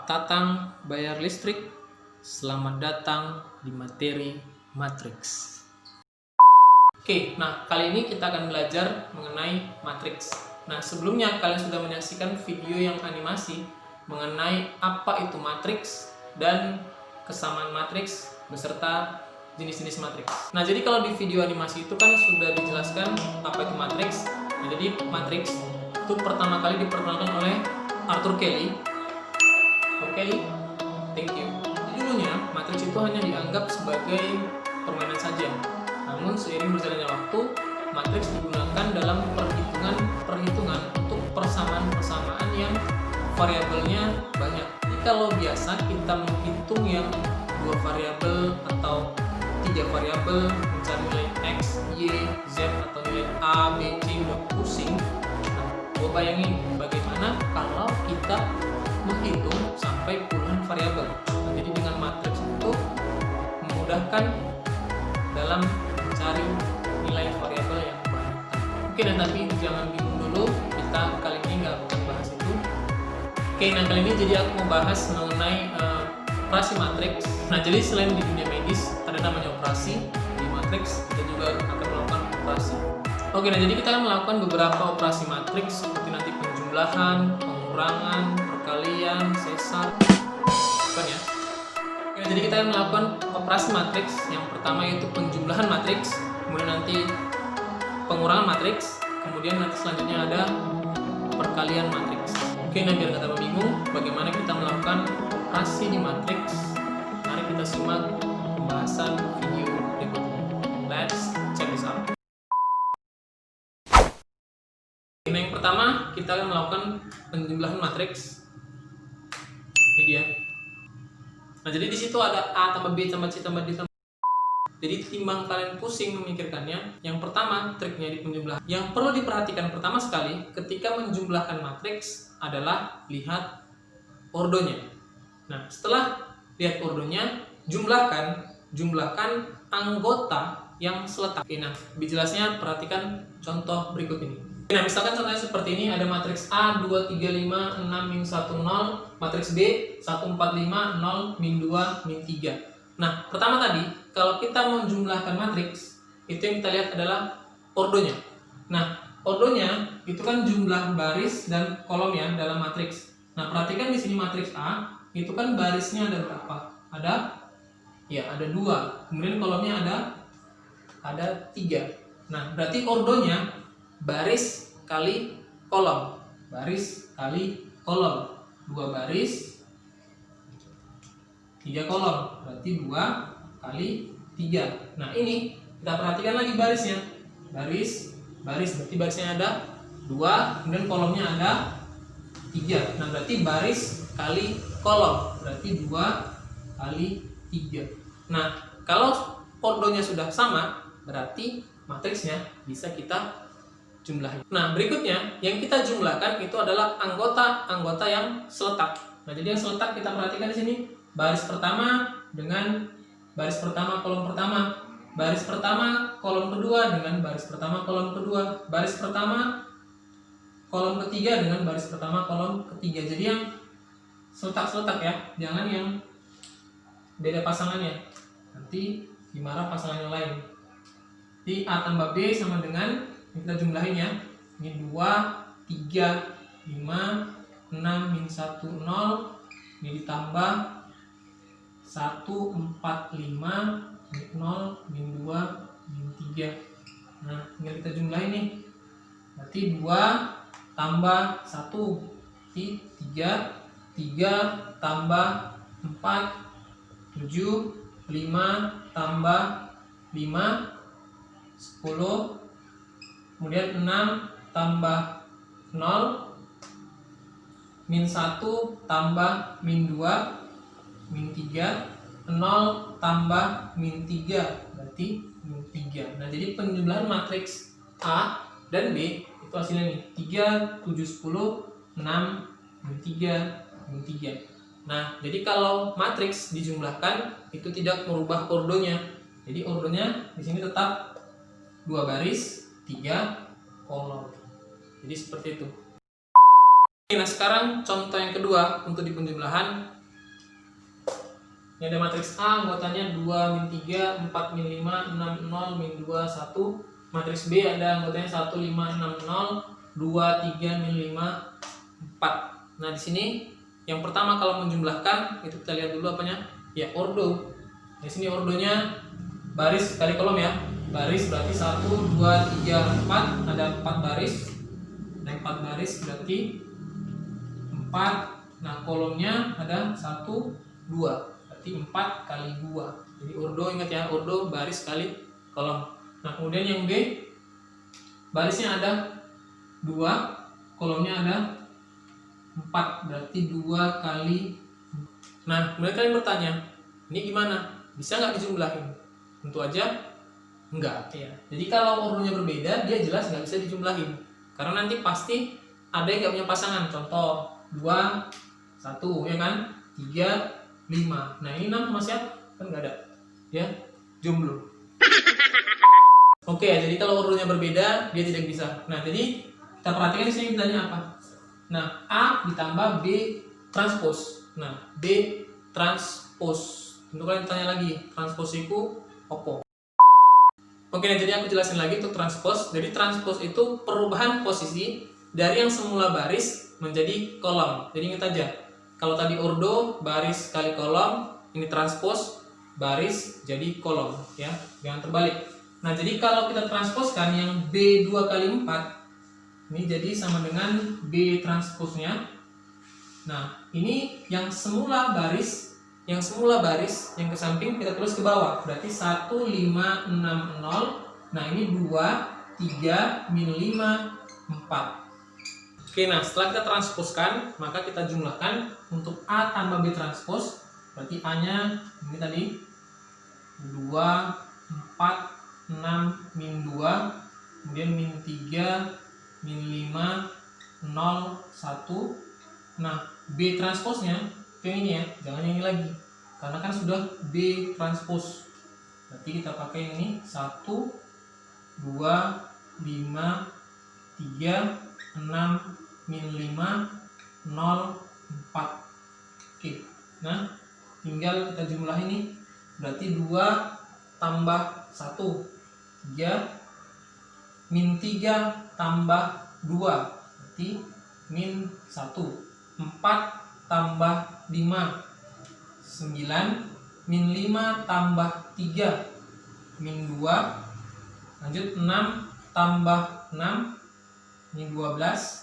Pak Tatang bayar listrik. Selamat datang di materi matriks. Oke, nah kali ini kita akan belajar mengenai matriks. Nah, sebelumnya kalian sudah menyaksikan video yang animasi mengenai apa itu matriks dan kesamaan matriks beserta jenis-jenis matriks. Nah, jadi kalau di video animasi itu kan sudah dijelaskan apa itu matriks. Nah, jadi matriks itu pertama kali diperkenalkan oleh Arthur Kelly. Oke, thank you. Jadi dulunya matriks itu hanya dianggap sebagai permainan saja. Namun seiring berjalannya waktu, matriks digunakan dalam perhitungan untuk persamaan-persamaan yang variabelnya banyak. Jadi kalau biasa kita menghitung yang 2 variabel atau 3 variabel mencari nilai X, Y, Z atau nilai A, B, C udah pusing. Nah, gue bayangin bagaimana kalau kita menghitung sampai puluhan variabel. Nah, jadi dengan matriks itu memudahkan dalam mencari nilai variabel yang banyak. Oke, dan tapi jangan bingung dulu, kita kali ini nggak akan bahas itu. Oke, nah kali ini jadi aku mau bahas mengenai operasi matriks. Nah, jadi selain di dunia medis ada namanya operasi, di matriks kita juga akan melakukan operasi. Oke, nah jadi kita akan melakukan beberapa operasi matriks seperti nanti penjumlahan, pengurangan, perkalian, sesar, bukan ya? Oke, jadi kita akan melakukan operasi matriks. Yang pertama yaitu penjumlahan matriks, kemudian nanti pengurangan matriks, kemudian nanti selanjutnya ada perkalian matriks. Oke, nah biar nggak tambah bingung bagaimana kita melakukan operasi di matriks, mari kita simak pembahasan video berikutnya. Let's check this out. Nah, yang pertama kita akan melakukan penjumlahan matriks. Ini dia. Nah, jadi di situ ada A tambah B tambah C tambah D tambah. Jadi timbang kalian pusing memikirkannya, yang pertama triknya di penjumlahan. Yang perlu diperhatikan pertama sekali ketika menjumlahkan matriks adalah lihat ordonya. Nah, setelah lihat ordonya, jumlahkan anggota yang seletak. Oke, nah, lebih jelasnya perhatikan contoh berikut ini. Nah, misalkan contohnya seperti ini, ada matriks A 2 3 5 6 min 1 0, matriks B 1 4 5 0 min 2 min 3. Nah, pertama tadi kalau kita menjumlahkan matriks, itu yang kita lihat adalah ordonya. Nah, ordonya itu kan jumlah baris dan kolomnya dalam matriks. Nah, perhatikan di sini matriks A itu kan barisnya ada berapa? Ada 2. Kemudian kolomnya ada 3. Nah, berarti ordonya baris kali kolom, baris kali kolom, 2 baris 3 kolom, berarti 2 kali 3. Nah, ini kita perhatikan lagi barisnya, baris berarti barisnya ada 2, kemudian kolomnya ada 3. Nah, berarti baris kali kolom, berarti 2 kali 3. Nah, kalau ordonya sudah sama, berarti matriksnya bisa kita jumlahin. Nah, berikutnya yang kita jumlahkan itu adalah anggota yang seletak. Nah, jadi yang seletak kita perhatikan di sini, baris pertama dengan baris pertama kolom pertama, baris pertama kolom kedua dengan baris pertama kolom kedua, baris pertama kolom ketiga dengan baris pertama kolom ketiga. Jadi yang seletak ya, jangan yang beda pasangannya. Nanti dimarah pasangan yang lain. Jadi A tambah B sama dengan kita jumlahin ya. Ini 2, 3, 5, 6, min 1, 0. Ini ditambah 1, 4, 5, min 0, min 2, min 3. Nah, tinggal kita jumlahin nih. Berarti 2 tambah 1, 3 tambah 4, 7, 5 tambah 5, 10. Kemudian 6 tambah 0, min 1 tambah min 2, min 3, 0 tambah min 3, berarti min 3. Nah, jadi penjumlahan matriks A dan B itu hasilnya nih 3, 7, 10, 6, min 3, min 3. Nah, jadi kalau matriks dijumlahkan itu tidak merubah ordonya. Jadi ordonya di sini tetap 2 baris 3 kolom. Jadi seperti itu. Oke, nah sekarang contoh yang kedua untuk di penjumlahan. Ini ada matriks A, anggotanya 2, min 3, 4, min 5, 6, 0, min 2, 1. Matriks B ada anggotanya 1, 5, 6, 0, 2, 3, min 5, 4. Nah di sini yang pertama kalau menjumlahkan, itu kita lihat dulu apanya? Ya, ordo. Di sini ordonya baris kali kolom ya. Baris berarti 1, 2, 3, 4. Ada 4 baris. Ada 4 baris berarti 4. Nah kolomnya ada 1, 2. Berarti 4 kali 2. Jadi ordo, ingat ya, ordo baris kali kolom. Nah kemudian yang B, barisnya ada 2, kolomnya ada 4, berarti 2 kali. Nah kemudian kalian bertanya, ini gimana? Bisa nggak dijumlahin? Tentu aja enggak ya. Jadi kalau ordonya berbeda, dia jelas nggak bisa dijumlahin, karena nanti pasti ada yang nggak punya pasangan. Contoh 2, 1 ya kan, 3, 5. Nah ini 6 mas ya, kan nggak ada ya, jomblo. Oke ya, jadi kalau ordonya berbeda dia tidak bisa. Nah jadi kita perhatikan di sini ditanya apa. Nah A ditambah B transpose. Nah B transpose, tentu kalian tanya lagi, transpose itu apa? Oke, nah jadi aku jelasin lagi untuk transpose. Jadi transpose itu perubahan posisi dari yang semula baris menjadi kolom. Jadi ingat aja, kalau tadi ordo baris kali kolom, ini transpose baris jadi kolom ya, jangan terbalik. Nah jadi kalau kita transposkan yang B2 kali 4, ini jadi sama dengan B transposnya. Nah ini yang semula baris, yang ke samping kita tulis ke bawah, berarti 1, 5, 6, 0. Nah ini 2, 3, min 5, 4. Oke, nah setelah kita transposkan, maka kita jumlahkan untuk A tambah B transpose. Berarti A nya ini tadi 2, 4, 6, min 2, kemudian min 3, min 5, 0, 1. Nah B transposnya yang ini ya, jangan yang ini lagi, karena kan sudah B transpose. Berarti kita pakai ini 1, 2, 5, 3, 6, min 5, 0, 4. Oke, nah tinggal kita jumlah ini, berarti 2 tambah 1, 3, min 3 tambah 2, berarti min 1, 4 tambah 5, 9, min 5 tambah 3, min 2, lanjut 6 tambah 6, min 12,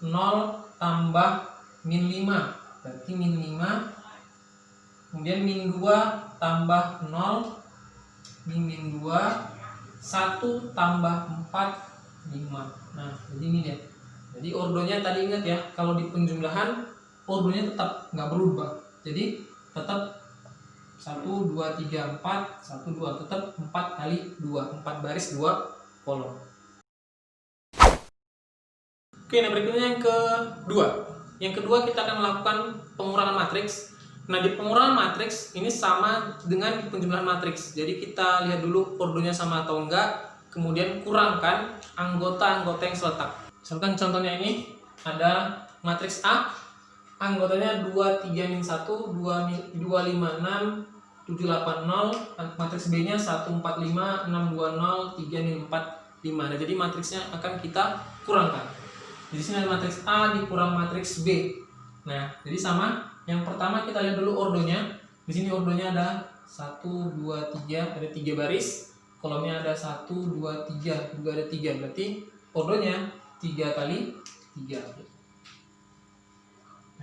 0 tambah min 5, berarti min 5, kemudian min 2 tambah 0, min 2, 1 tambah 4, 5. Nah jadi ini deh. Jadi ordonya tadi ingat ya, kalau di penjumlahan ordonya tetap nggak berubah. Jadi tetap 1, 2, 3, 4, 1, 2, tetap 4 kali 2, 4 baris 2 kolom. Oke, nah berikutnya yang kedua. Yang kedua kita akan melakukan pengurangan matriks. Nah di pengurangan matriks ini sama dengan di penjumlahan matriks. Jadi kita lihat dulu ordonya sama atau enggak, kemudian kurangkan anggota-anggota yang seletak. Misalkan contohnya ini ada matriks A, anggotanya 2, 3, min 1, 2, 5, 6, 7, 8, 0. Matriks B nya 1, 4, 5, 6, 2, 0, 3, min 4, 5. Nah jadi matriksnya akan kita kurangkan. Di sini ada matriks A dikurang matriks B. Nah jadi sama, yang pertama kita lihat dulu ordonya. Di sini ordonya ada 1, 2, 3, ada 3 baris. Kolomnya ada 1, 2, 3, juga ada 3, berarti ordonya 3 kali 3.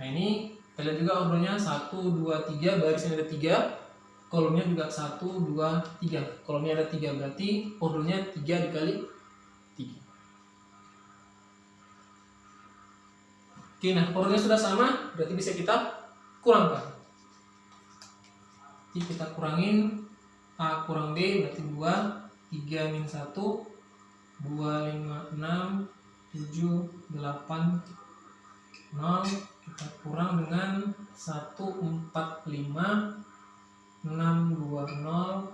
Nah ini kita lihat juga ordonya 1, 2, 3, barisnya ada 3, kolomnya juga 1, 2, 3, kolomnya ada 3, berarti ordonya 3 dikali 3. Oke, nah ordonya sudah sama, berarti bisa kita kurangkan. Jadi kita kurangin A kurang B, berarti 2, 3, min 1, 2, 5, 6, 7, 8, 0. Kita kurang dengan 1, 4, 5, 6, 2, 0,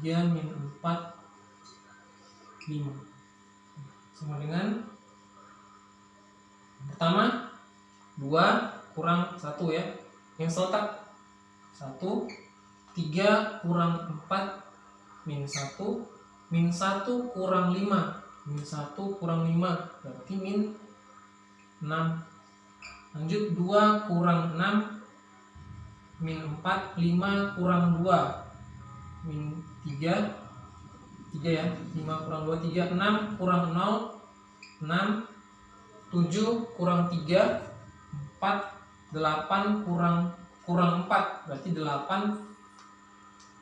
3, min 4, 5. Sama dengan pertama 2 kurang 1 ya. Yang seletak 1, 3 kurang 4 min 1, min 1 kurang 5, min 1 kurang 5 berarti min 6. Lanjut 2 kurang 6 min 4, 5 kurang 2 min 3 ya, 5 kurang 2 3, 6 kurang 0 6, 7 kurang 3 4, 8 kurang 4 berarti 8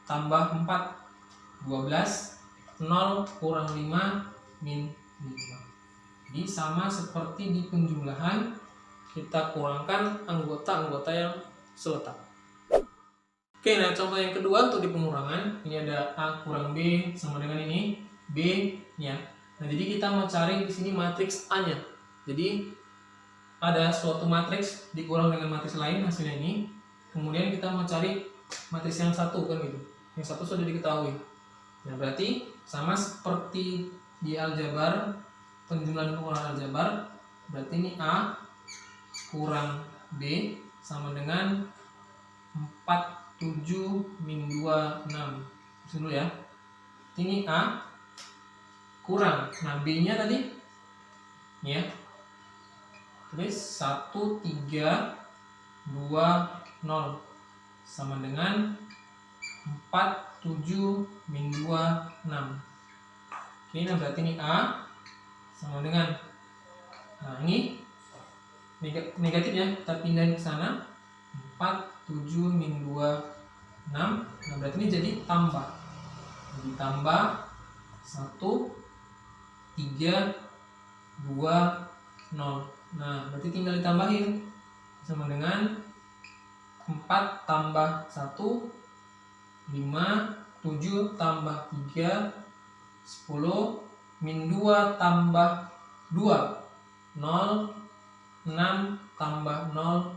tambah 4 12, 0 kurang 5 min 5. Jadi sama seperti di penjumlahan, kita kurangkan anggota-anggota yang seletak. Oke, nah contoh yang kedua untuk di pengurangan, ini ada A kurang B sama dengan ini B ya. Nah, jadi kita mau cari di sini matriks A-nya. Jadi ada suatu matriks dikurang dengan matriks lain hasilnya ini. Kemudian kita mau cari matriks yang satu kan gitu. Yang satu sudah diketahui. Nah, berarti sama seperti di aljabar, penjumlahan pengurangan aljabar, berarti ini A kurang B sama dengan 4 7 min 2 6. Terus dulu ya. Ini A kurang. Nah, B-nya tadi ya. Tulis 1 3 2 0 sama dengan 4 7 min 2 6. Oke, nah berarti ini A sama dengan, nah ini negatif ya, kita pindahin ke sana 4 7 min 2 6. Nah berarti ini jadi tambah, jadi tambah 1 3 2 0. Nah berarti tinggal ditambahin sama dengan 4 tambah 1 5, 7 tambah 3 10, min 2 tambah 2 0, 6 tambah 0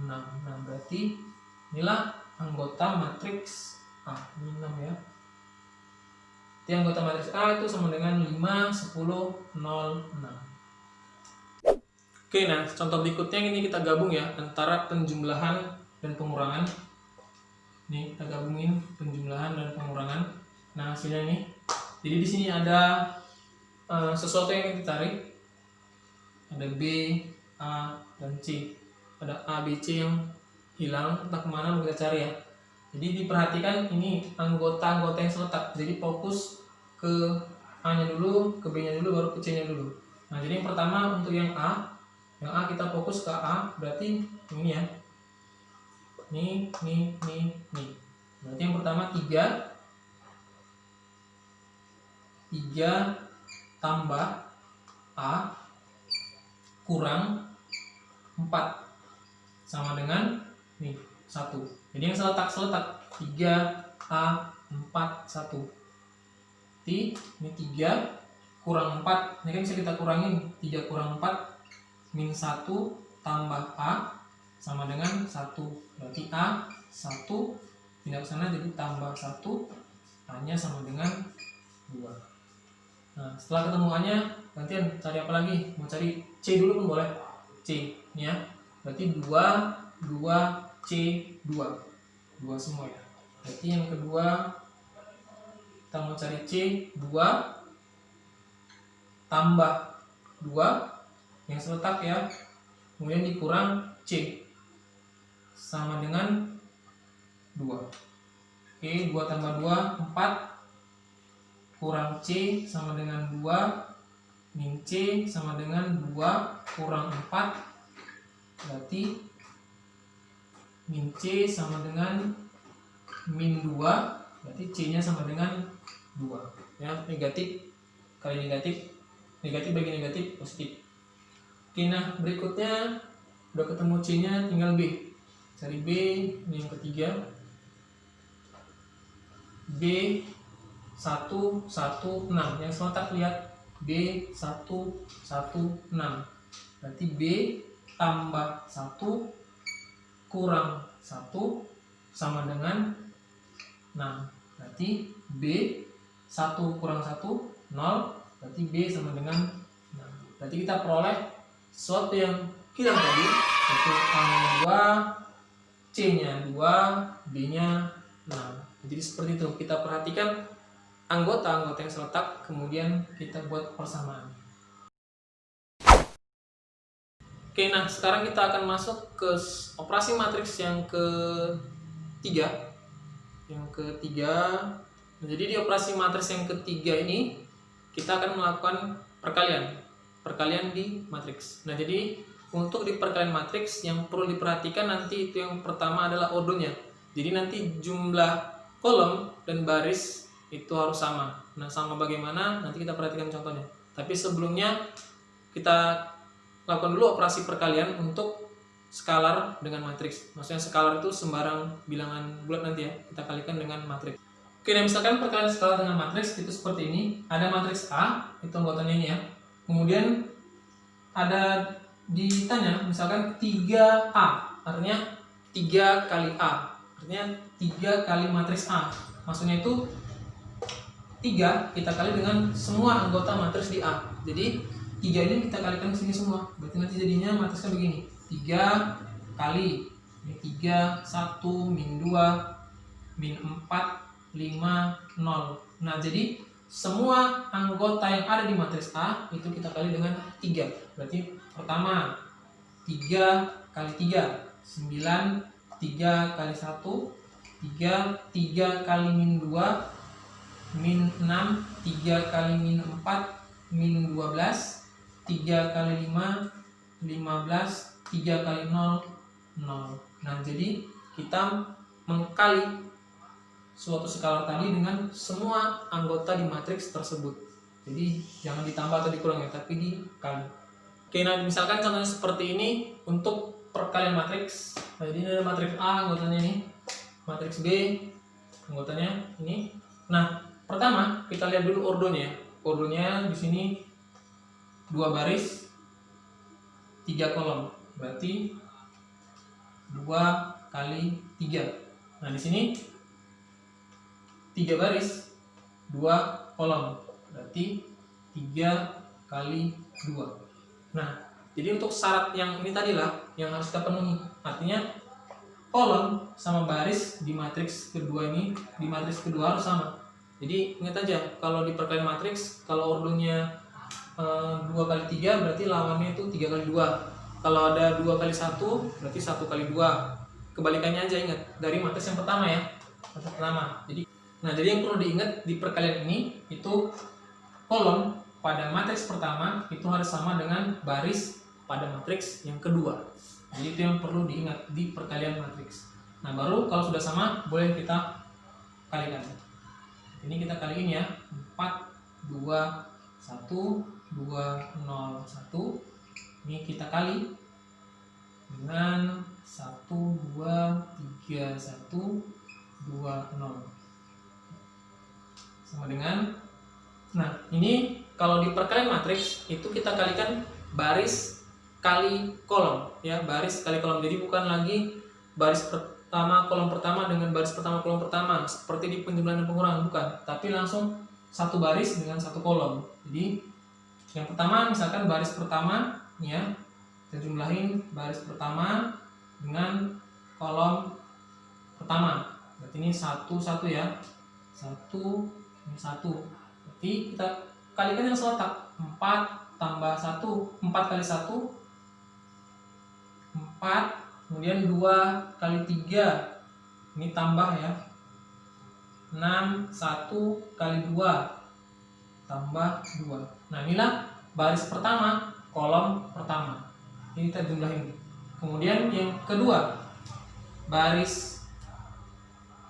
6. Nah berarti inilah anggota matriks A. Ini 6 ya. Jadi anggota matriks A itu sama dengan 5 10 0 6. Oke, nah contoh berikutnya ini kita gabung ya antara penjumlahan dan pengurangan. Nih kita gabungin penjumlahan dan pengurangan. Nah hasilnya ini. Jadi di sini ada sesuatu yang kita cari. Ada B, A, dan C. Ada A, B, C yang hilang, entah kemana mau kita cari ya. Jadi diperhatikan ini anggota-anggota yang seletak. Jadi fokus ke A-nya dulu, ke B-nya dulu, baru ke C-nya dulu. Nah jadi yang pertama untuk yang A kita fokus ke A, berarti ini ya. Nih. Berarti yang pertama 3 tambah A kurang 4 sama dengan nih 1. Jadi yang seletak 3A 4 1. Ini 3 kurang 4. Ini kan bisa kita kurangin. 3 kurang 4 min 1 tambah A sama dengan 1. Berarti A 1 pindah ke sana jadi tambah 1, A-nya sama dengan 2. Nah, setelah ketemu A-nya, gantian cari apa lagi? Mau cari C dulu pun boleh. C ya. Berarti 2 C 2 semua ya. Berarti yang kedua kita mau cari C 2 tambah 2 yang seletak ya. Kemudian dikurang C sama dengan 2. Oke, 2 tambah 2 4 kurang C sama dengan 2 min C sama dengan 2 kurang 4 berarti min C sama dengan min 2 berarti C nya sama dengan 2 ya. Negatif kali negatif, negatif bagi negatif positif. Oke, nah berikutnya udah ketemu C nya, tinggal B. Cari B, ini yang ketiga B 1 1 6. Yang seletak lihat B 1 1 6. Berarti B tambah 1 kurang 1 sama dengan 6. Berarti B 1 kurang 1 0. Berarti B sama dengan 6. Berarti kita peroleh sesuatu yang hilang tadi, yaitu A-nya 2, C-nya 2, B-nya 6. Jadi seperti itu, kita perhatikan anggota-anggota yang seletak, kemudian kita buat persamaan. Oke, nah sekarang kita akan masuk ke operasi matriks yang ketiga. Nah, jadi di operasi matriks yang ketiga ini kita akan melakukan perkalian di matriks. Nah, jadi untuk di perkalian matriks yang perlu diperhatikan nanti itu yang pertama adalah ordonya. Jadi nanti jumlah kolom dan baris itu harus sama. Nah, sama bagaimana nanti kita perhatikan contohnya. Tapi sebelumnya kita lakukan dulu operasi perkalian untuk skalar dengan matriks. Maksudnya skalar itu sembarang bilangan bulat nanti ya, kita kalikan dengan matriks. Oke, nah misalkan perkalian skalar dengan matriks itu seperti ini. Ada matriks A, itu anggotanya ini ya. Kemudian ada ditanya misalkan 3A, artinya 3 kali A. Artinya 3 kali matriks A. Maksudnya itu 3 kita kali dengan semua anggota matriks di A. Jadi 3 ini kita kalikan di sini semua. Berarti nanti jadinya matriksnya begini. 3 kali ini 3, 1, min 2, min 4, 5, 0. Nah, jadi semua anggota yang ada di matriks A itu kita kali dengan 3. Berarti pertama 3 kali 3, 9, 3 kali 1, 3 kali min 2, min 6, 3 kali min 4, min 12, 3 kali 5, 15, 3 kali 0, 0. Nah, jadi kita mengkali suatu skalar tadi dengan semua anggota di matriks tersebut. Jadi jangan ditambah atau dikurangi, tapi dikali. Oke, nah misalkan contohnya seperti ini untuk perkalian matriks. Nah, jadi ini ada matriks A anggotanya ini, matriks B anggotanya ini. Nah, pertama kita lihat dulu ordonya. Ordonya di sini 2 baris 3 kolom, berarti 2 kali 3. Nah, di sini 3 baris 2 kolom, berarti 3 kali 2. Nah, jadi untuk syarat yang ini tadilah yang harus kita penuhi. Artinya kolom sama baris di matriks kedua ini, di matriks kedua harus sama. Jadi ingat aja, kalau di perkalian matriks, kalau ordonya 2 kali 3 berarti lawannya itu 3 kali 2. Kalau ada 2 kali 1 berarti 1 kali 2. Kebalikannya aja, ingat dari matriks yang pertama ya. Matriks pertama. Jadi yang perlu diingat di perkalian ini itu kolom pada matriks pertama itu harus sama dengan baris pada matriks yang kedua. Jadi itu yang perlu diingat di perkalian matriks. Nah, baru kalau sudah sama boleh kita kalikan. Ini kita kaliin ya. 4, 2, 1, 2, 0, 1. Ini kita kali dengan 1, 2, 3, 1, 2, 0. Sama dengan, nah ini kalau di perkalian matriks itu kita kalikan baris kali kolom ya, baris kali kolom. Jadi bukan lagi baris pertama kolom pertama dengan baris pertama kolom pertama seperti di penjumlahan dan pengurangan, bukan, tapi langsung satu baris dengan satu kolom. Jadi yang pertama misalkan baris pertama ya, kita jumlahin baris pertama dengan kolom pertama. Berarti ini 1, 1 ya. 1, ini 1. Berarti kita kalikan yang seletak. 4 tambah 1, 4 kali 1 4, kemudian 2 kali 3 ini tambah ya, 6, 1 kali 2 tambah 2. Nah, inilah baris pertama kolom pertama. Ini kita jumlahin. Kemudian yang kedua, baris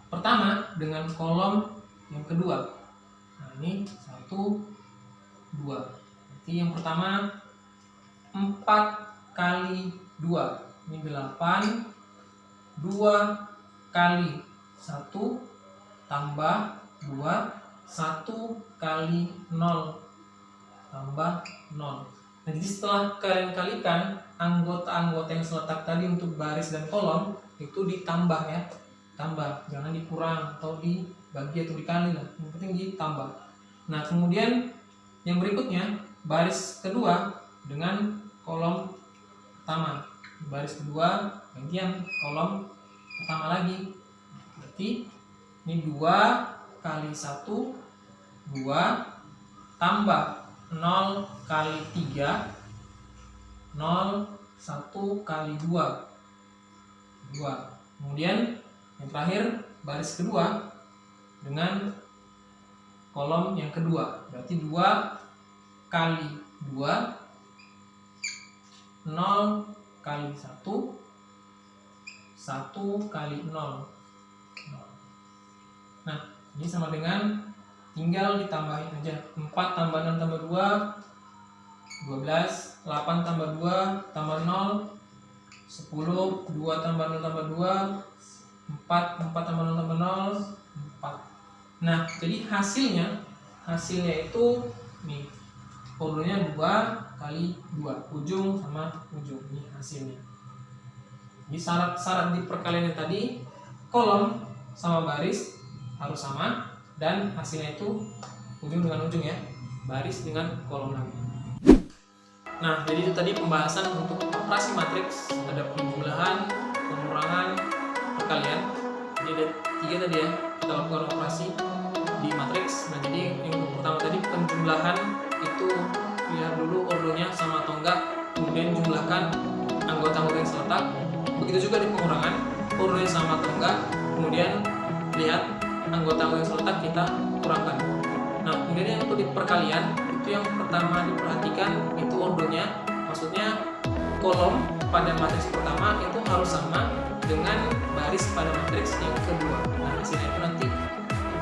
pertama dengan kolom yang kedua. Nah, ini 1, 2. Berarti yang pertama 4 kali 2. Ini 8. 2 kali 1 tambah 2. 1 kali 0 tambah 0. Nah, jadi setelah kalian kalikan anggota-anggota yang seletak tadi untuk baris dan kolom itu ditambah ya, tambah, jangan dikurang atau dibagi atau dikali lah, yang penting ditambah. Nah, kemudian yang berikutnya baris kedua dengan kolom pertama, baris kedua gantian kolom pertama lagi. Berarti ini 2 kali 1, 2 tambah 0 kali 3, 0, 1 kali 2, 2. Kemudian yang terakhir baris kedua dengan kolom yang kedua. Berarti 2 kali 2, 0 kali 1, 1 kali 0. Nah, ini sama dengan tinggal ditambahin aja. 4 tambah 6 tambah 2, 12. 8 tambah 2 tambah 0, 10. 2 tambah 0 tambah 2, 4. 4 tambah 0 tambah 0, 4. Nah, jadi hasilnya itu nih, ordernya 2 kali 2, ujung sama ujung. Ini hasilnya. Jadi syarat di perkalian yang tadi, kolom sama baris harus sama, dan hasilnya itu ujung dengan ujung ya, baris dengan kolom lagi. Nah, jadi itu tadi pembahasan untuk operasi matriks. Ada penjumlahan, pengurangan, perkalian. Jadi ada 3 tadi ya, kita lakukan operasi di matriks. Nah, jadi yang pertama tadi penjumlahan itu lihat dulu ordernya sama atau enggak, kemudian jumlahkan anggota-anggota yang seletak. Begitu juga di pengurangan, ordernya sama atau enggak, kemudian lihat anggota-anggota yang seletak kita kurangkan. Nah, kemudian yang untuk di perkalian itu yang pertama diperhatikan itu ordernya, maksudnya kolom pada matriks pertama itu harus sama dengan baris pada matriks yang kedua. Nah, hasilnya itu nanti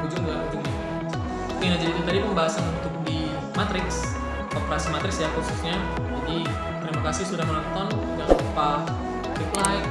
ujung dengan ujungnya. Oke, nah jadi itu tadi pembahasan untuk di matriks, operasi matriks ya khususnya. Jadi terima kasih sudah menonton, jangan lupa klik like,